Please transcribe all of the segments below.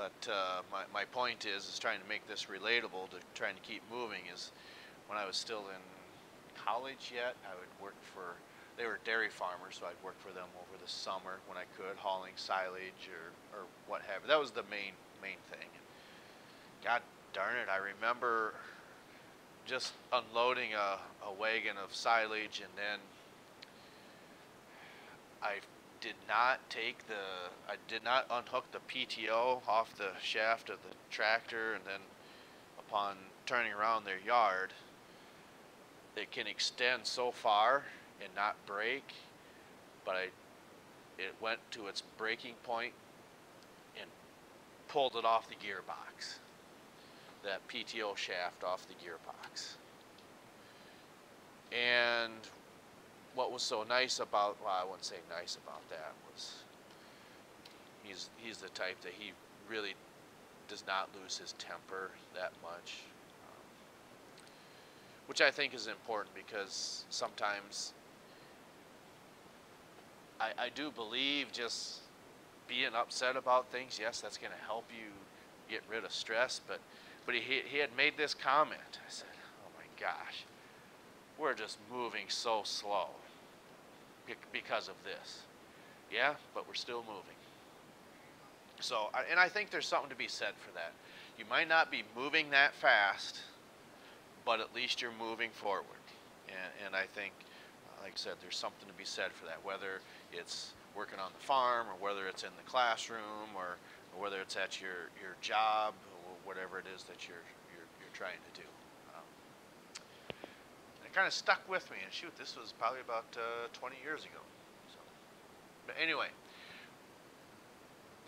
But my point is trying to make this relatable to trying to keep moving is when I was still in college yet, I would work for, they were dairy farmers, so I'd work for them over the summer when I could, hauling silage or what have you. That was the main thing. God darn it, I remember just unloading a wagon of silage, and then I did not unhook the PTO off the shaft of the tractor, and then upon turning around their yard, it can extend so far and not break, but it went to its breaking point and pulled it off the gearbox. That PTO shaft off the gearbox. And what was so nice about, well, I wouldn't say nice about that, was he's the type that he really does not lose his temper that much, which I think is important, because sometimes I do believe just being upset about things, yes, that's going to help you get rid of stress, but he had made this comment. I said, oh my gosh, we're just moving so slow because of this. Yeah, but we're still moving. So, and I think there's something to be said for that. You might not be moving that fast, but at least you're moving forward. And I think, like I said, there's something to be said for that, whether it's working on the farm, or whether it's in the classroom, or whether it's at your job, or whatever it is that you're trying to do. It kind of stuck with me, and shoot, this was probably about 20 years ago. So, but anyway,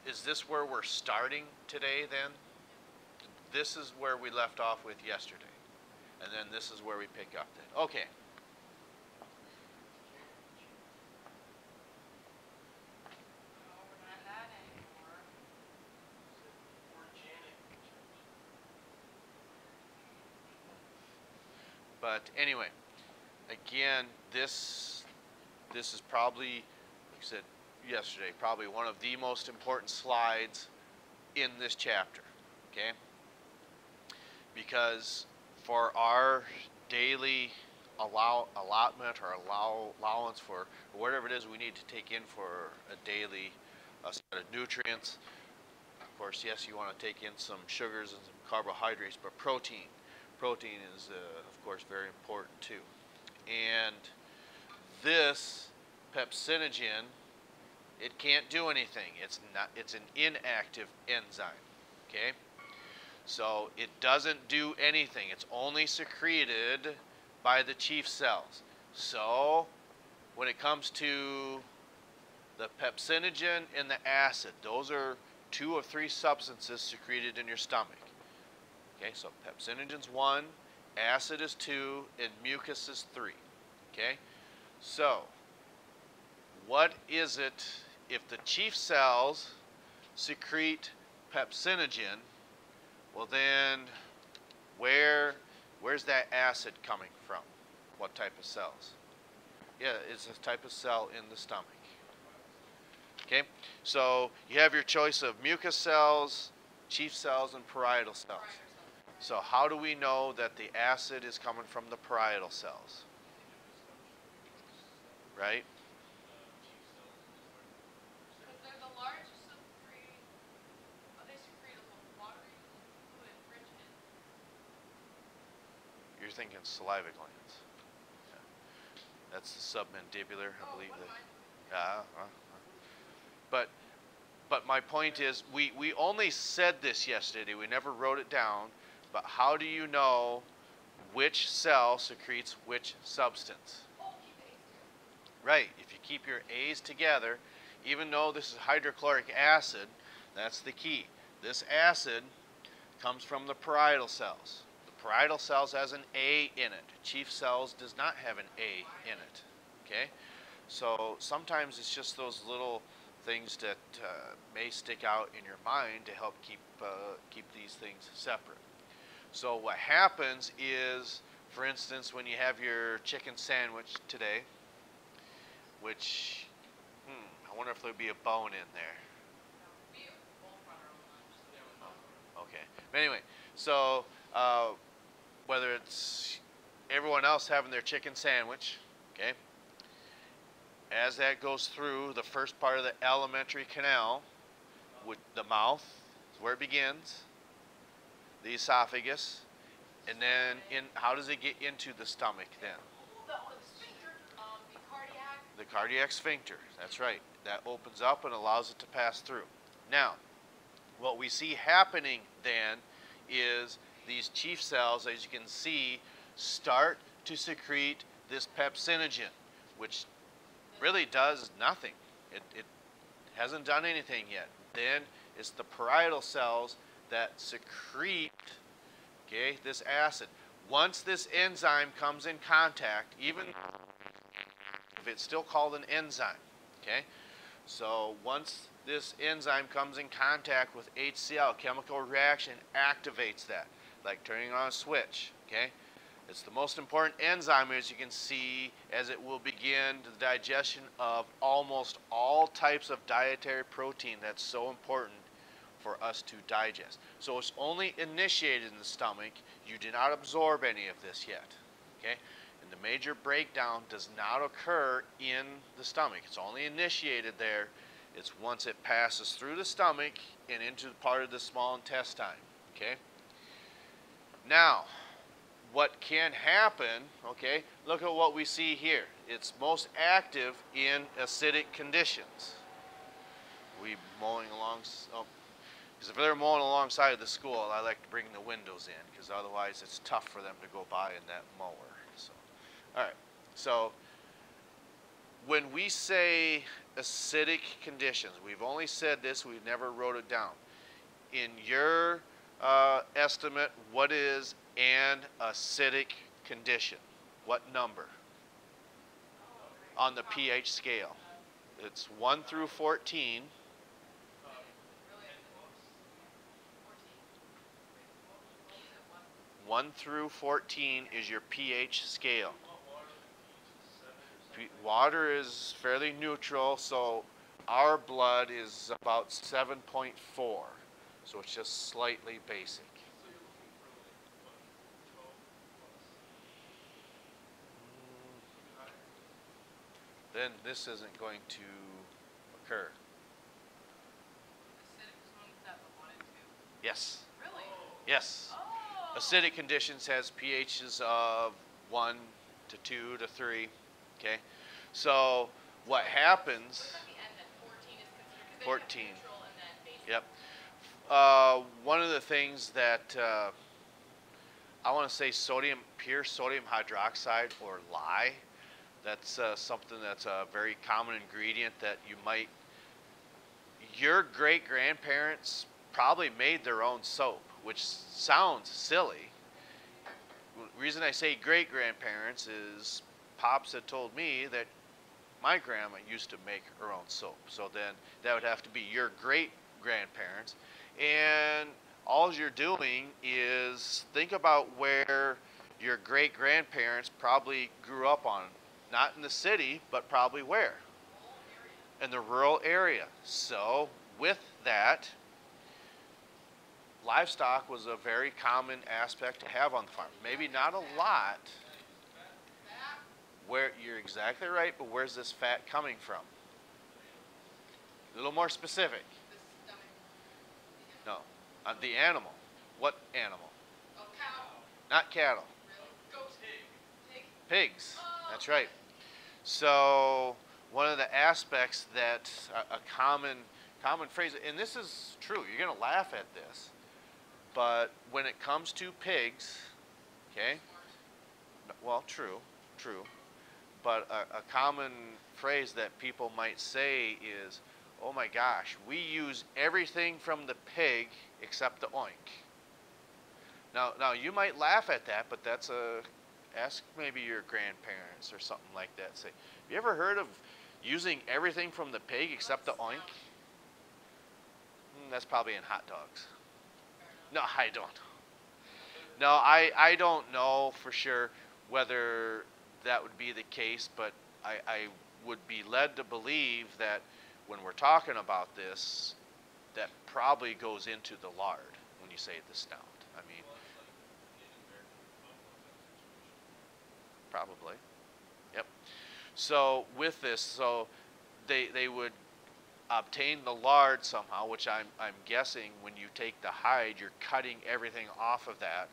is this where we're starting today then? This is where we left off with yesterday, and then this is where we pick up then. Okay. But anyway, again, this is probably, like I said yesterday, probably one of the most important slides in this chapter, okay? Because for our daily allotment or allowance for whatever it is we need to take in for a daily set of nutrients, of course, yes, you want to take in some sugars and some carbohydrates, but protein is, of course, very important too. And this pepsinogen, it can't do anything. It's an inactive enzyme, okay? So it doesn't do anything. It's only secreted by the chief cells. So when it comes to the pepsinogen and the acid, those are 2 of 3 substances secreted in your stomach. Okay, so pepsinogen's 1, acid is 2, and mucus is 3. Okay, so what is it if the chief cells secrete pepsinogen? Well, then where's that acid coming from? What type of cells? Yeah, it's a type of cell in the stomach. Okay, so you have your choice of mucus cells, chief cells, and parietal cells. So how do we know that the acid is coming from the parietal cells? Right? Because they're the largest of the 3. They secrete a watery fluid rich in. You're thinking saliva glands. Yeah. That's the submandibular, I believe. But my point is, we only said this yesterday. We never wrote it down. But how do you know which cell secretes which substance? Right. If you keep your A's together, even though this is hydrochloric acid, that's the key. This acid comes from the parietal cells. The parietal cells has an A in it. Chief cells does not have an A in it. Okay? So sometimes it's just those little things that may stick out in your mind to help keep these things separate. So what happens is, for instance, when you have your chicken sandwich today, which, I wonder if there'll be a bone in there. Anyway, so whether it's everyone else having their chicken sandwich, okay, as that goes through the first part of the alimentary canal, with the mouth is where it begins, the esophagus, and then how does it get into the stomach then? The cardiac sphincter, that's right. That opens up and allows it to pass through. Now, what we see happening then is these chief cells, as you can see, start to secrete this pepsinogen, which really does nothing. It hasn't done anything yet. Then it's the parietal cells that secrete, okay, this acid. Once this enzyme comes in contact, even if it's still called an enzyme, okay, so once this enzyme comes in contact with HCl, chemical reaction activates that, like turning on a switch, okay? It's the most important enzyme, as you can see, as it will begin the digestion of almost all types of dietary protein that's so important for us to digest. So it's only initiated in the stomach. You do not absorb any of this yet, okay? And the major breakdown does not occur in the stomach. It's only initiated there. It's once it passes through the stomach and into part of the small intestine, okay? Now, what can happen, okay, look at what we see here. It's most active in acidic conditions. We mowing along, because if they're mowing alongside of the school, I like to bring the windows in, because otherwise it's tough for them to go by in that mower. So, all right, so when we say acidic conditions, we've only said this, we've never wrote it down. In your estimate, what is an acidic condition? What number on the pH scale? It's 1 through 14. 1 through 14 is your pH scale. Water is fairly neutral, so our blood is about 7.4. So it's just slightly basic. Then this isn't going to occur. Yes. Really? Yes. Oh. Acidic conditions has pHs of 1 to 2 to 3. Okay. So what happens? 14. Yep. One of the things that I want to say pure sodium hydroxide or lye. That's something that's a very common ingredient that your great-grandparents probably made their own soap, which sounds silly. The reason I say great-grandparents is Pops had told me that my grandma used to make her own soap. So then that would have to be your great-grandparents. And all you're doing is think about where your great-grandparents probably grew up on. Not in the city, but probably where? In the rural area. So with that, livestock was a very common aspect to have on the farm. Maybe not a lot. Where you're exactly right, but where's this fat coming from? A little more specific. No, the animal. What animal? Cow. Not cattle. Goat. Pigs. That's right. So one of the aspects that a common phrase, and this is true, you're going to laugh at this, but when it comes to pigs, okay, well, true, but a common phrase that people might say is, oh my gosh, we use everything from the pig except the oink. Now you might laugh at that, but that's ask maybe your grandparents or something like that. Say, have you ever heard of using everything from the pig except the oink? That's probably in hot dogs. No, I don't. No, I don't know for sure whether that would be the case, but I would be led to believe that when we're talking about this, that probably goes into the lard when you you say the snout. I mean, probably. Yep. So with this, so they would obtain the lard somehow, which I'm guessing when you take the hide, you're cutting everything off of that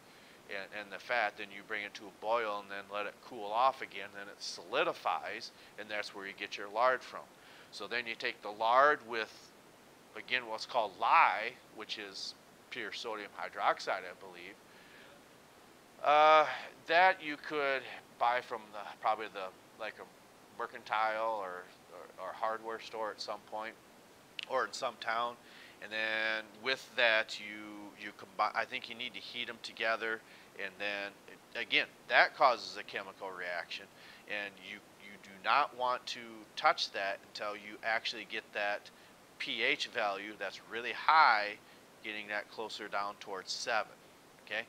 and the fat, then you bring it to a boil and then let it cool off again, then it solidifies, and that's where you get your lard from. So then you take the lard with, again, what's called lye, which is pure sodium hydroxide, I believe. That you could buy from probably the like a mercantile or hardware store at some point, or in some town, and then with that you combine. I think you need to heat them together, and then again that causes a chemical reaction, and you do not want to touch that until you actually get that pH value that's really high, getting that closer down towards 7. Okay,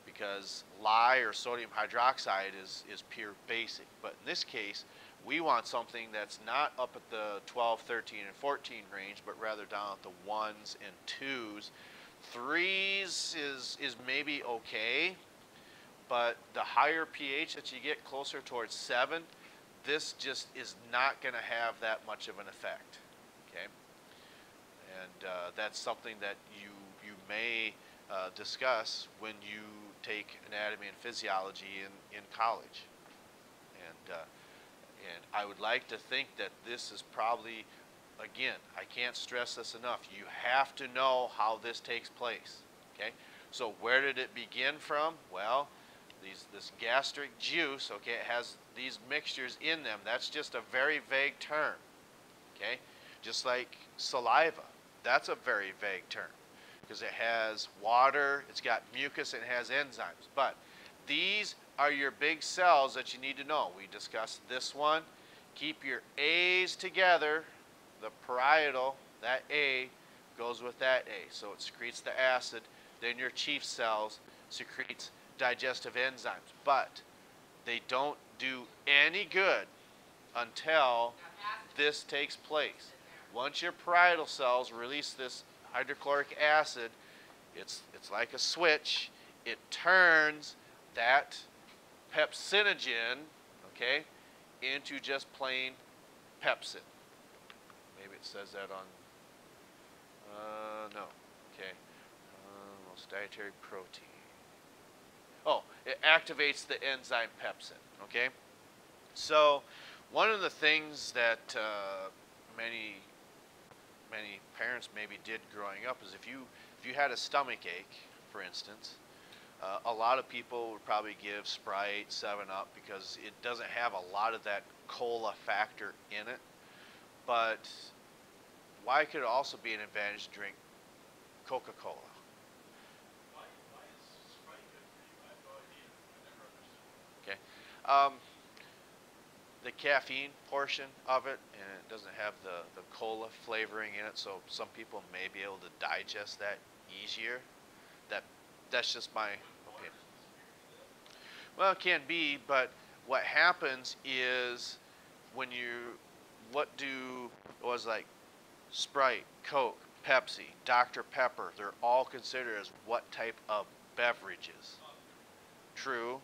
because lye or sodium hydroxide is pure basic, but in this case we want something that's not up at the 12, 13, and 14 range, but rather down at the 1s and 2s. 3s is maybe okay, but the higher pH that you get closer towards 7, this just is not going to have that much of an effect. Okay, and that's something that you may discuss when you take anatomy and physiology in college. And I would like to think that this is probably, again, I can't stress this enough. You have to know how this takes place. Okay, so where did it begin from? Well, this gastric juice. Okay, it has these mixtures in them. That's just a very vague term. Okay, just like saliva. That's a very vague term because it has water, it's got mucus, and it has enzymes. But these are your big cells that you need to know. We discussed this one. Keep your A's together. The parietal, that A, goes with that A. So it secretes the acid. Then your chief cells secretes digestive enzymes. But they don't do any good until this takes place. Once your parietal cells release this hydrochloric acid, it's like a switch. It turns that pepsinogen, okay, into just plain pepsin. Maybe it says that on, no, okay, most dietary protein. Oh, it activates the enzyme pepsin, okay? So one of the things that many parents maybe did growing up is if you had a stomach ache, for instance, a lot of people would probably give Sprite, 7-Up, because it doesn't have a lot of that cola factor in it. But why could it also be an advantage to drink Coca-Cola? Why is Sprite good for you? I have no idea. I never understood. Okay. The caffeine portion of it, and it doesn't have the cola flavoring in it, so some people may be able to digest that easier. That's just my opinion. Well, it can be, but what happens is when was like Sprite, Coke, Pepsi, Dr. Pepper, they're all considered as what type of beverages? True.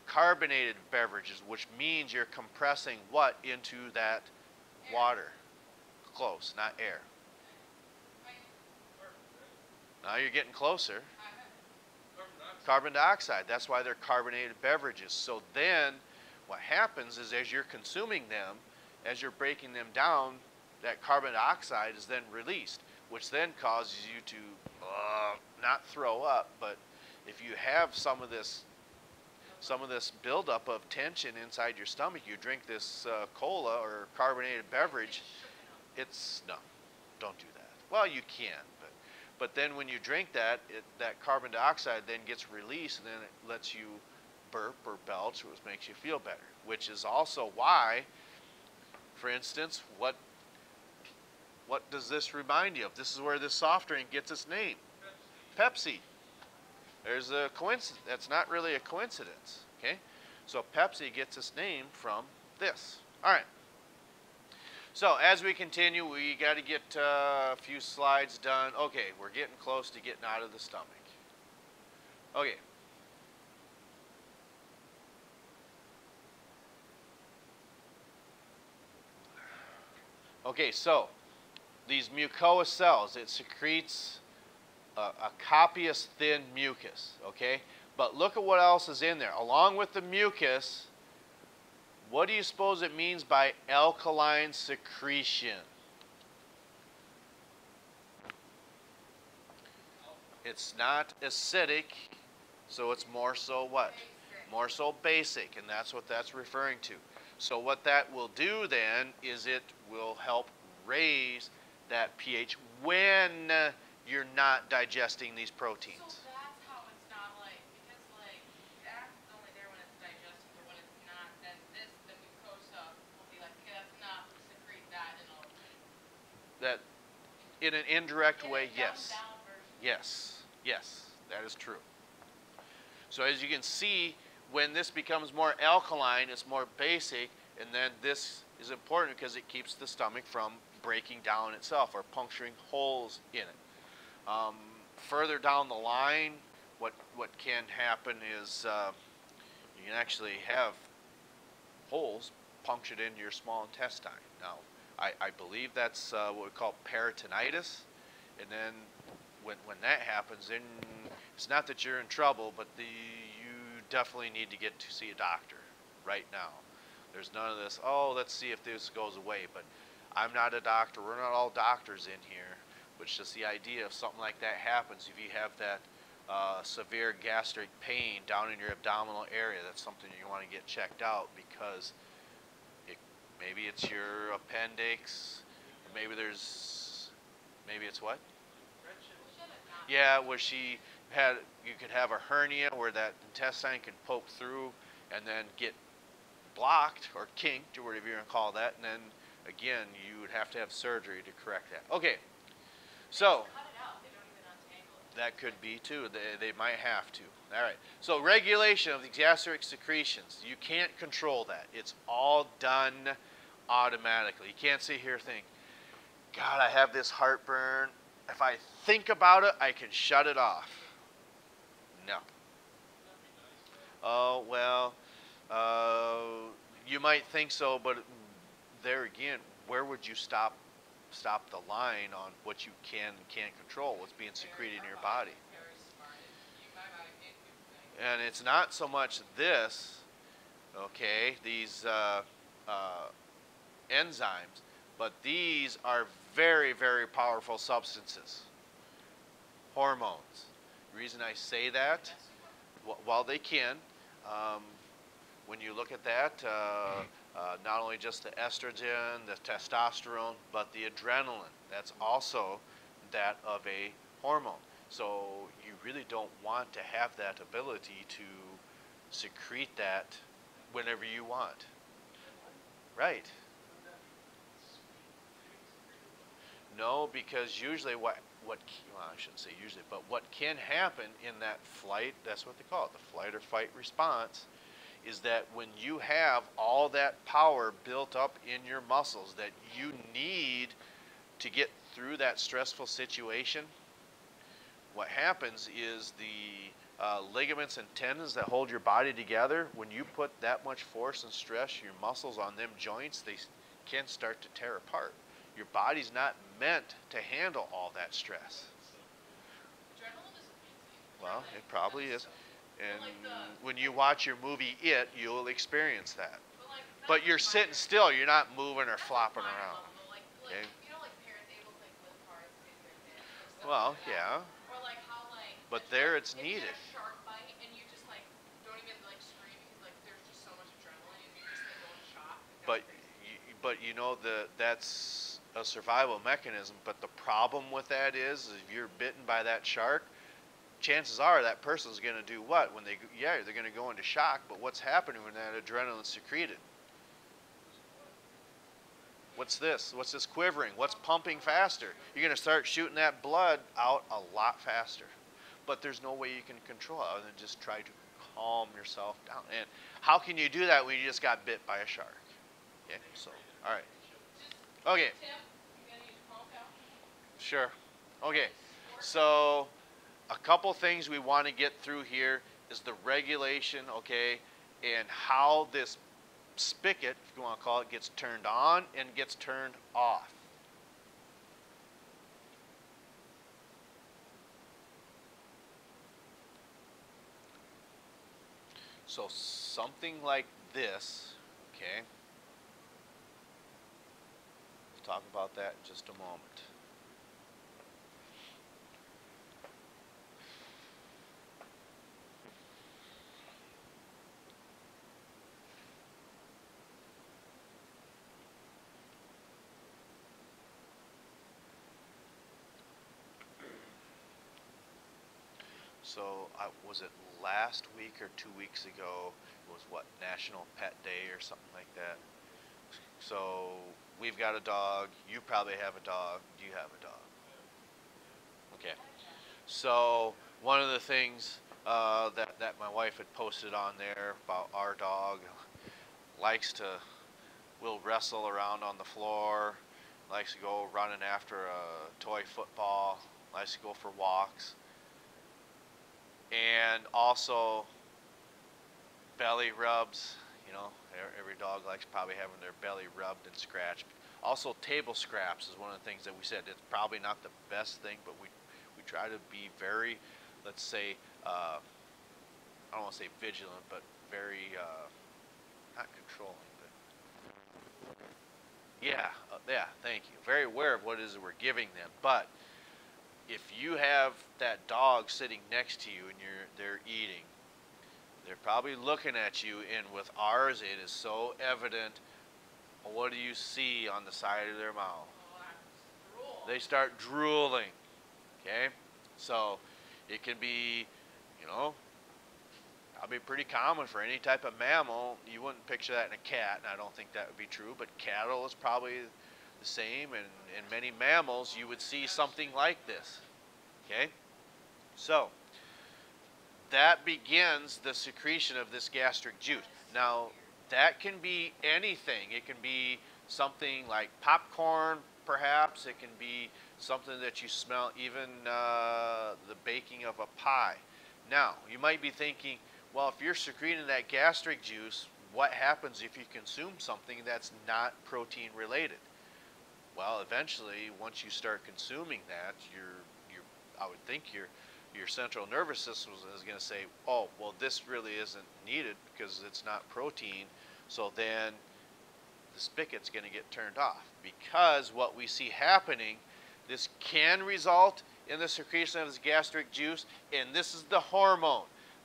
Carbonated beverages, which means you're compressing what into that water? Close, not air. Now you're getting closer. Carbon dioxide. That's why they're carbonated beverages. So then what happens is as you're consuming them, as you're breaking them down, that carbon dioxide is then released, which then causes you to not throw up, but if you have some of this buildup of tension inside your stomach, you drink this cola or carbonated beverage, no, don't do that. Well, you can, but then when you drink that, that carbon dioxide then gets released, and then it lets you burp or belch, which makes you feel better, which is also why, for instance, what does this remind you of? This is where this soft drink gets its name. Pepsi. There's a coincidence. That's not really a coincidence, okay? So Pepsi gets its name from this. All right. So as we continue, we got to get a few slides done. Okay, we're getting close to getting out of the stomach. Okay. Okay, so these mucous cells, it secretes a copious thin mucus, okay? But look at what else is in there. Along with the mucus, what do you suppose it means by alkaline secretion? It's not acidic, so it's more so what? Basic. More so basic, and that's what that's referring to. So what that will do then is it will help raise that pH when you're not digesting these proteins. So that's how it's not like, because like that's only there when it's digested, but when it's not, then the mucosa will be like, okay, that's enough, secrete that, and it'll. That in an indirect In way, a yes. dumbed down version. Yes, yes, that is true. So as you can see, when this becomes more alkaline, it's more basic, and then this is important because it keeps the stomach from breaking down itself or puncturing holes in it. Further down the line, what can happen is you can actually have holes punctured into your small intestine. Now, I believe that's what we call peritonitis, and then when that happens, then it's not that you're in trouble, but you definitely need to get to see a doctor right now. There's none of this, oh, let's see if this goes away. But I'm not a doctor. We're not all doctors in here. But it's just the idea if something like that happens, if you have that severe gastric pain down in your abdominal area, that's something you want to get checked out because maybe it's your appendix, or maybe it's what? Yeah, where she had, you could have a hernia where that intestine can poke through and then get blocked or kinked or whatever you want to call that, and then again you would have to have surgery to correct that. Okay, so Cut it out. They don't even untangle it. that could be too. They might have to. All right. So regulation of the gastric secretions. You can't control that. It's all done automatically. You can't sit here and think, God, I have this heartburn. If I think about it, I can shut it off. No. Oh, well, you might think so, but there again, where would you stop the line on what you can and can't control, what's being secreted in your body? Very smart. My body can't do things. And it's not so much this, okay, these enzymes, but these are very, very powerful substances, hormones. The reason I say that, while they can, when you look at that, not only just the estrogen, the testosterone, but the adrenaline, that's also that of a hormone. So you really don't want to have that ability to secrete that whenever you want. Right. No, because usually well, I shouldn't say usually, but what can happen in that flight, that's what they call it, the flight or fight response, is that when you have all that power built up in your muscles that you need to get through that stressful situation, what happens is the ligaments and tendons that hold your body together, when you put that much force and stress, your muscles on them joints, they can start to tear apart. Your body's not meant to handle all that stress. Adrenaline is amazing. Well, it probably is. And like when you watch your movie It, you'll experience that. Like, But you're sitting still. You're not moving or flopping around. Like, Okay? you know, like parents able to like lift hard and save their kids or stuff Well, like that. yeah. Or like how like. But there it's if you needed. get a shark bite and you just like don't even like scream because like there's just so much adrenaline and you just like go in shock. Like, But you know that's a survival mechanism. But the problem with that is if you're bitten by that shark, chances are that person's going to do what? When they're going to go into shock, but what's happening when that adrenaline's secreted? What's this? What's this quivering? What's pumping faster? You're going to start shooting that blood out a lot faster. But there's no way you can control it other than just try to calm yourself down. And how can you do that when you just got bit by a shark? Okay, so, all right. Okay, Tim, I'm gonna need to calm down. sure. Okay, Sport. so a couple things we want to get through here is the regulation, okay, and how this spigot, if you want to call it, gets turned on and gets turned off. So something like this, okay, we'll talk about that in just a moment. So was it last week or 2 weeks ago? It was what, National Pet Day or something like that? So we've got a dog. You probably have a dog. Do you have a dog? Okay. So one of the things that my wife had posted on there about our dog likes to will wrestle around on the floor, likes to go running after a toy football, likes to go for walks, and also belly rubs. You know, every dog likes probably having their belly rubbed and scratched. Also, table scraps is one of the things that we said. It's probably not the best thing, but we try to be very, let's say, I don't want to say vigilant, but very not controlling, but yeah, thank you. Very aware of what it is that we're giving them. But if you have that dog sitting next to you and they're eating, they're probably looking at you, and with ours, it is so evident. What do you see on the side of their mouth? They start drooling. Okay, so it can be, you know, probably pretty common for any type of mammal. You wouldn't picture that in a cat, and I don't think that would be true, but cattle is probably the same, and in many mammals, you would see something like this. Okay, so that begins the secretion of this gastric juice. Now, that can be anything. It can be something like popcorn, perhaps. It can be something that you smell, even the baking of a pie. Now, you might be thinking, well, if you're secreting that gastric juice, what happens if you consume something that's not protein related? Well, eventually, once you start consuming that, I would think your central nervous system is going to say, oh, well, this really isn't needed because it's not protein. So then the spigot's going to get turned off, because what we see happening, this can result in the secretion of this gastric juice, and this is the hormone.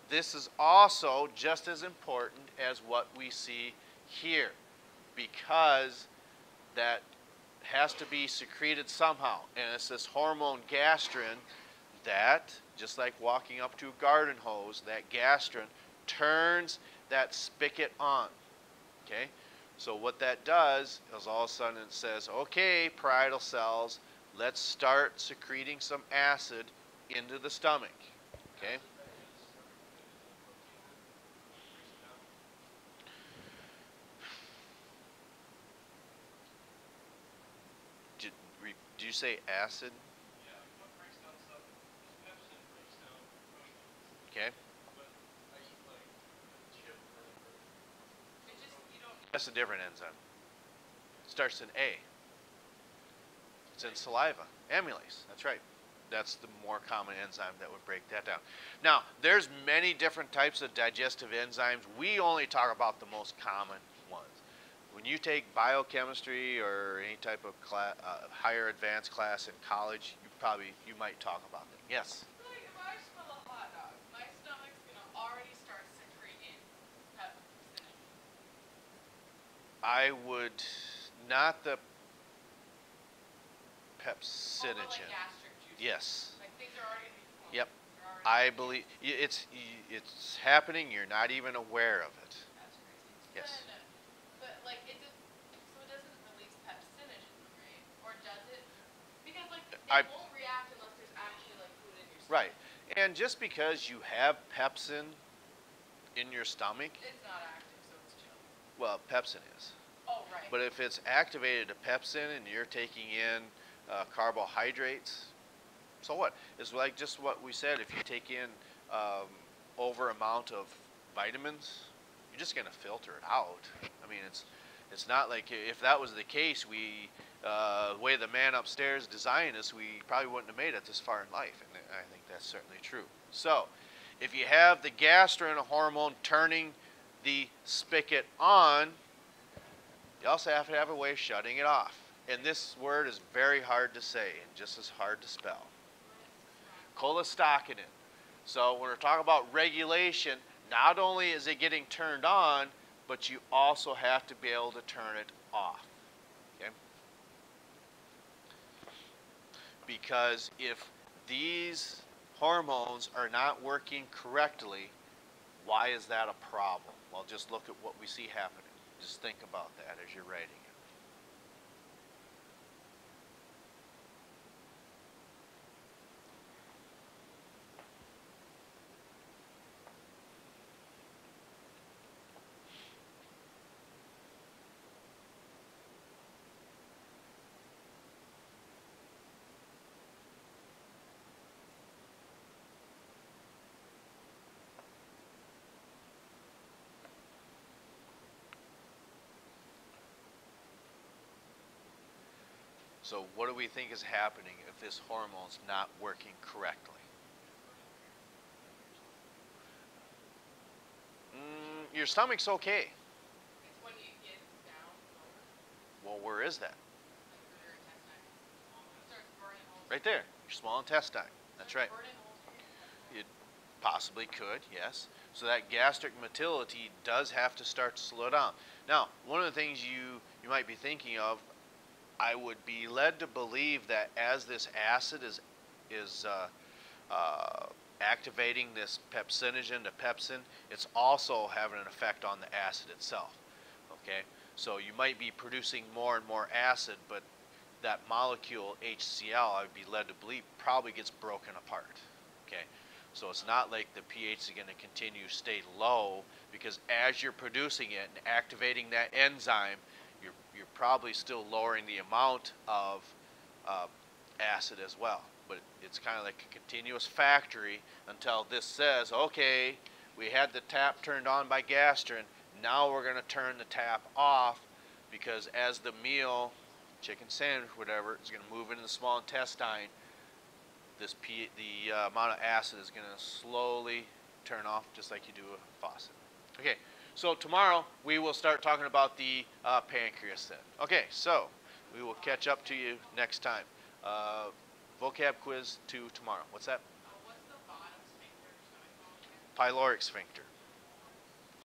This is also just as important as what we see here, because that has to be secreted somehow, and it's this hormone gastrin that, just like walking up to a garden hose, that gastrin turns that spigot on. Okay, so what that does is all of a sudden it says, okay, parietal cells, let's start secreting some acid into the stomach. Okay. Did, did you say acid? Okay. That's a different enzyme. It starts in A. It's in saliva. Amylase. That's right. That's the more common enzyme that would break that down. Now, there's many different types of digestive enzymes. We only talk about the most common ones. When you take biochemistry or any type of higher advanced class in college, you might talk about them. Yes. Like if I smell a hot dog, my stomach's gonna already start secreting pepsin. I would not the All the pepsinogen. like gastric juices. Yes. Like things are already gonna be flowing. Yep. They're already I believe it's happening. You're not even aware of it. That's crazy. Yes. Then, but like it just so it doesn't release pepsinogen, right? Or does it? Because like I it won't react unless there's actually like food in your Right. stomach. And just because you have pepsin in your stomach, It's not active, so it's chill. well, pepsin is. Oh, right. But if it's activated to pepsin and you're taking in carbohydrates, so what? It's like just what we said. If you take in um, over amount of vitamins, you're just going to filter it out. I mean, it's not like if that was the case, the way the man upstairs designed us, we probably wouldn't have made it this far in life, and I think that's certainly true. So, if you have the gastrin hormone turning the spigot on, you also have to have a way of shutting it off. And this word is very hard to say and just as hard to spell. Cholestockinin. So when we're talking about regulation, not only is it getting turned on, but you also have to be able to turn it off. Okay? Because if these hormones are not working correctly, why is that a problem? Well, just look at what we see happening. Just think about that as you're writing it. So what do we think is happening if this hormone's not working correctly? Your stomach's okay. It's when you get down lower, Well, where is that? like through your intestine. It starts burning holes. Right there, your small intestine. That's right. Burning holes in your intestine. It possibly could, yes. So that gastric motility does have to start to slow down. Now, one of the things you might be thinking of, I would be led to believe that as this acid is activating this pepsinogen to pepsin, it's also having an effect on the acid itself. Okay, so you might be producing more and more acid, but that molecule HCl, I would be led to believe, probably gets broken apart. Okay, so it's not like the pH is going to continue to stay low, because as you're producing it and activating that enzyme, you're probably still lowering the amount of acid as well. But it's kind of like a continuous factory until this says, okay, we had the tap turned on by gastrin, now we're going to turn the tap off, because as the meal, chicken sandwich, whatever, is going to move into the small intestine, the amount of acid is going to slowly turn off, just like you do a faucet. Okay, so tomorrow we will start talking about the pancreas then. Okay, so we will catch up to you next time. Vocab quiz 2 tomorrow. What's that? What's the bottom sphincter of your stomach called again? Pyloric sphincter.